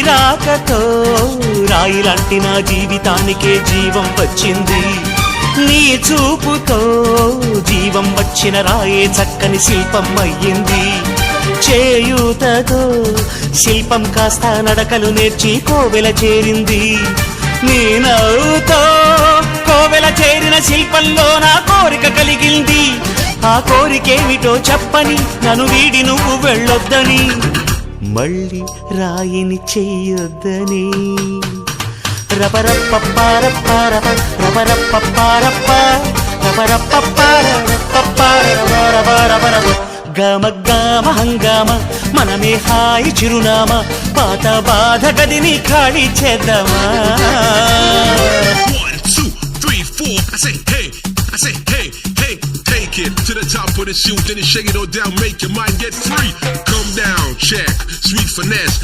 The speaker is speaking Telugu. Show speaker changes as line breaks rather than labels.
రాకతో రాయిలాంటి నా జీవితానికే జీవం వచ్చింది. నీ చూపుతో జీవం వచ్చిన రాయే చక్కని శిల్పం అయ్యింది. చేయూతతో శిల్పం కాస్త నడకలు నేర్చి కోవెల చేరింది. నీ నవ్వుతో కోవెల చేరిన శిల్పంలో నా కోరిక కలిగింది. ఆ కోరికేమిటో చెప్పని నన్ను వీడి నువ్వు వెళ్ళొద్దని, మళ్ళీ రాయిని చెయ్యొద్దని. రపరప్పపారప్పారప రపరప్పపారప్ప రపరప్పపారపపారపపారపపారపపారప గమ గమ హంగామ మనమే హాయి చిరునామా, పాత బాధ గదిని ఖాళీ చేద్దామా.
1 2 3 4 I say hey, I say hey, hey, take it to the top of the shoe, then you shake it all down, make your mind get free. Come down, check, sweet finesse.